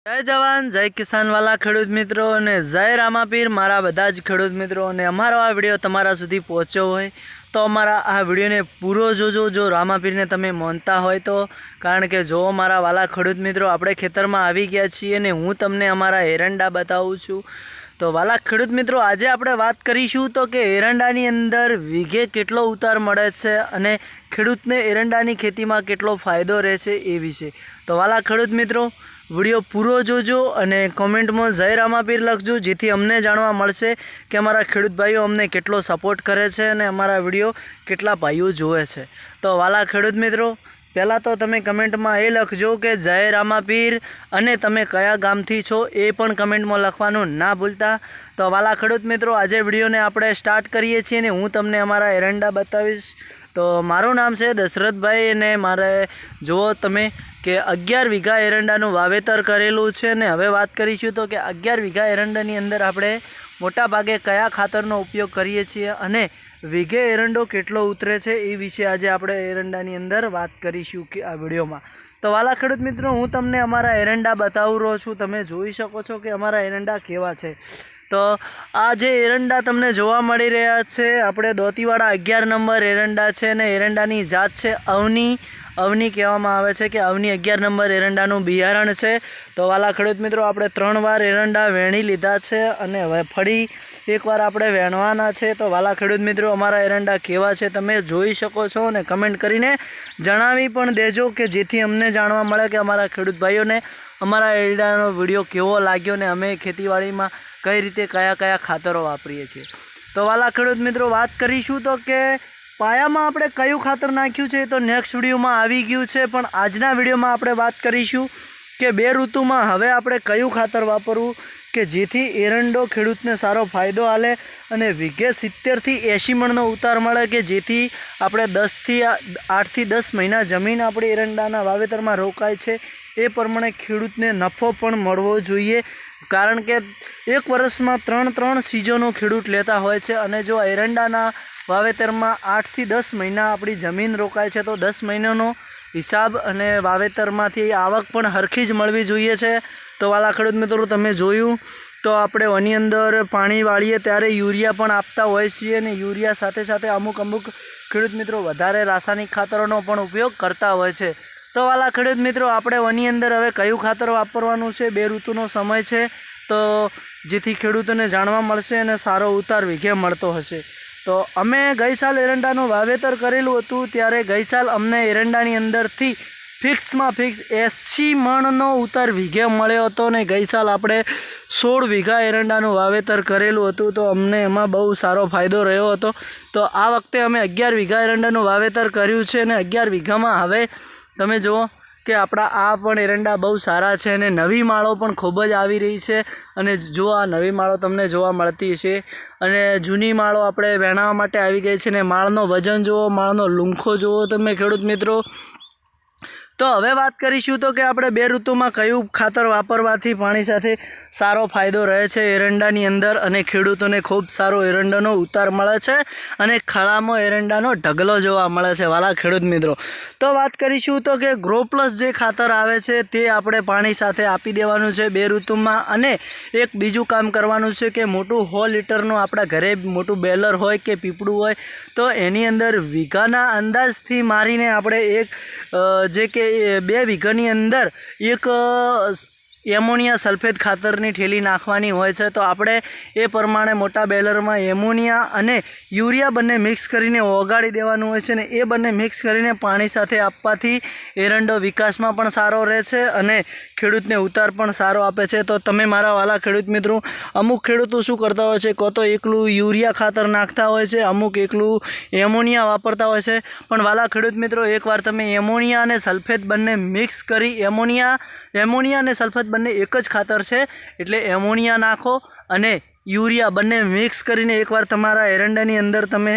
जय जवान जय किसान वाला खेडूत मित्रों ने जय रामापीर मारा बधा ज खेडूत मित्रों ने अमारो आ विडियो तमारा सुधी पहोंच्यो होय तो अमारा आ विडियो ने पूरो जोजो जो रामापीर ने तमे मानता होय तो। कारण के जो मारा वाला खेडूत मित्रों आपणे खेतर में आवी गया छीए ने हूँ तमने अमारा एरंडा बतावुं छुं। तो वाला खेडूत मित्रों आज आपणे बात करीशुं तो कि एरंडानी अंदर वीघे केटलो उतार मळे छे अने खेडूतने एरंडानी खेती में केटलो फायदो रहे छे ए विषे। तो वाला खेडूत मित्रों विडियो पूरो जोजो अने कमेंट में जय रामापीर लखजो जेथी अमने जाणवा मळशे कि अमारा खेडूत भाईओ अमने केटलो सपोर्ट करे छे अने अमारा विडियो केटला भाईओ जोवे छे। तो वाला खेडूत मित्रों पहला तो तमे कमेंट में ए लखजो कि जय रामापीर अने तमे कया गामथी छो ए पण कमेंट में लखवानुं ना भूलता। तो वाला खेडूत मित्रों आज विडियो ने आपणे स्टार्ट करीए छीए ने हूँ तमने अमारा एरंडा बतावीश। तो मारू नाम है दशरथ भाई ने मारे जुओ तमे कि 11 वीघा एरंडानु वावेतर करेलू है ने हवे बात करीशुं तो कि 11 वीघा एरंडानी अंदर आपणे मोटा भागे कया खातरनो उपयोग करीए छीए अने वीघे एरंडो केटलो उतरे छे ए विषे आज आपणे एरंडानी अंदर बात करीशुं कि आ विडियोमां। तो वाला खेडूत मित्रों हूँ तमने अमारा एरंडा बतावी रह्यो छुं। तमे जोई शको छो कि अमारा एरंडा केवा छे। तो आज एरंडा तमने जोवा मळी रह्या छे आपणे दोतीवाड़ा 11 नंबर एरंडा छे ने एरंडानी जात छे अवनी। अवनी कहेवामां आवे छे कि अवनी 11 नंबर एरंडानुं बियारण छे। तो वाला खेडूत मित्रों आपणे 3 वार एरंडा वेणी लीधा छे अने हवे फरी एक वार आपणे वेणवाना छे। तो वाला खेडूत मित्रों अमारा एरंडा केवा छे तमे जोई शको छो अने कमेंट करीने जणावी पण देजो कि जेथी अमने जाणवा मळे कि अमारा खेडूत भाईओने अमारा एरंडानो विडियो केवो लाग्यो ने अमे खेतीवाड़ीमां कई रीते कया कया खातरो वापरीए छीए। तो वाला खेडूत मित्रों बात करीशुं तो कि पायामां आपणे कयुं खातर नाख्युं छे तो नेक्स्ट विडियोमां आवी गयुं छे। पण आजना विडियोमां आपणे बात करीशुं कि बे ऋतुमां हवे आपणे कयुं खातर वापरवुं कि जेथी एरंडो खेडूतने सारो फायदो आले अने वीघे 70 થી 80 मणनो उतार मळे कि जेथी आपणे 8 થી 10 महीना जमीन आपणी एरंडाना वावेतरमां रोकाय छे ए प्रमाणे खेडूतने नफो पण मळवो जोईए। कारण के एक वर्षमां 3 सीजनो खेडूत लेता होय छे अने जो एरंडाना वावेतरमां 8 થી 10 महीना अपनी जमीन रोकाय छे तो 10 महीनानो हिसाब अने वावेतरमांथी आवक पण हरखी ज मळवी जोईए छे। तो वाला खेडूत मित्रों तमे जोयुं तो आपणे वनी अंदर पाणी वाळीए त्यारे यूरिया पण आपता होय छीए ने यूरिया साथे साथे अमुक खेडूत मित्रों वधारे रासायनिक खातरोनो पण उपयोग करता होय छे। तो वाला खेडूत मित्रों आपणे वनी अंदर हवे कयुं खातर वापरवानुं छे बे ऋतुनो समय छे तो जेथी खेडूतोने जाणवा मळशे अने सारो उतार वीघे मळतो हशे। तो अमे गई साल एरंडानुं वावेतर करेलुं हतुं त्यारे गई साल अमने एरंडानी अंदरथी फिक्स 80 मणनो उतार वीघे मळ्यो हतो ने गई साल आपणे 16 वीघा एरंडानुं वावेतर करेलुं हतुं तो अमने एमां बहु सारो फायदो रह्यो हतो। तो आ वखते अमे 11 वीघा एरंडानुं वावेतर कर्युं छे ने 11 वीघामां हवे तमे जुओ कि आपणा आ पण एरंडा बहु सारा छे ने नवी माळो पण खूब ज आवी रही छे। अने जो आ नवी माळो तमने जोवा मळती छे अने जूनी माळो आपणे वेणावा माटे आवी गई छे ने माळनो वजन जुओ माळनो लूंखो जुओ तमे खेडूत मित्रों। तो हवे बात करीशुं तो कि आपणे बे ऋतुमां कयुं खातर वापरवाथी पाणी साथे सारो फायदो रहे छे एरंडानी अंदर अने खेडूतोने खूब सारो एरंडानो उतार मळे छे अने खळामां एरंडानो ढगलो जोवा मळे छे वाला खेडूत मित्रों। तो बात करीशुं तो कि ग्रो प्लस जे खातर आवे छे ते आपणे पाणी साथे आपी देवानुं छे बे ऋतुमां अने एक बीजुं काम करवानुं छे कि मोटुं 100 લીટરનું आपणा घरे मोटुं बेलर होय कि पीपळुं होय तो एनी अंदर वीघाना अंदाजथी मारीने आपणे एक जे कि 2 વીઘાની अंदर एक एमोनिया सल्फेट खातरनी ठेली नाखवानी होय छे। तो आपणे ए प्रमाणे मोटा बेलरमां एमोनिया अने यूरिया बंने मिक्स करीने ओगाड़ी देवानुं होय छे ने ए बंने मिक्स करीने पाणी साथे आपवाथी एरंडो विकासमां पण सारो रहे छे अने खेडूतने उतार पण सारो आपे छे। तो तमे मारा वाला खेडूत मित्रों अमुक खेडूतो शुं करता होय छे को तो एकलुं यूरिया खातर नाखता होय छे अमुक एकलुं एमोनिया वापरता होय छे। पण वाला खेडूत मित्रों एकवार तमे एमोनिया अने सल्फेट बंने मिक्स करी एमोनिया अने सल्फेट बंने एक ज खातर छे एटले एमोनिया नाखो अने यूरिया बंने मिक्स करीने एकवार तमारा एरंडानी अंदर तमे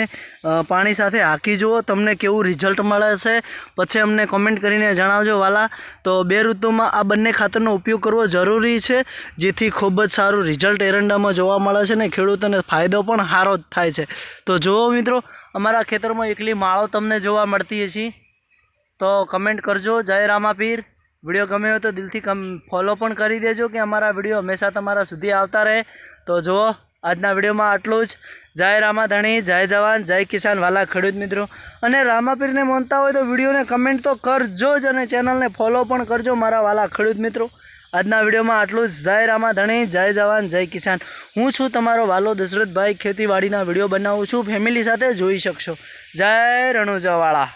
पाणी साथे हाकी जुओ तमने केवुं रिजल्ट मळे छे पछी अमने कमेंट करीने जणावजो वाला। तो बे ऋतुमां आ बंने खातरनो उपयोग करवो जरूरी छे जेथी खूब ज सारुं रिजल्ट एरंडामां जोवा मळे छे ने खेडूतोने फायदो पण सारो थाय छे। तो जुओ मित्रों अमारा खेतरमां एकली माळो तमने जोवा मळती हशे तो कमेंट करजो। जय रामापीर વિડીયો ગમે હોય તો દિલથી ફોલો પણ કરી દેજો કે અમારા વિડીયો હંમેશા તમારા સુધી આવતા રહે. તો જુઓ આજના વિડીયોમાં આટલું જ. જય રામાધણી, જય જવાન, જય કિસાન વાલા ખેડૂત મિત્રો. અને રામાપીરને માનતા હોય તો વિડીયોને કમેન્ટ તો કરજો જ અને ચેનલને ફોલો પણ કરજો મારા વાલા ખેડૂત મિત્રો. આજના વિડીયોમાં આટલું જ. જય રામાધણી, જય જવાન, જય કિસાન. હું છું તમારો વાલો દશરથભાઈ. ખેતીવાડીના વિડીયો બનાવું છું, ફેમિલી સાથે જોઈ શકશો. જય રણુજાવાળા.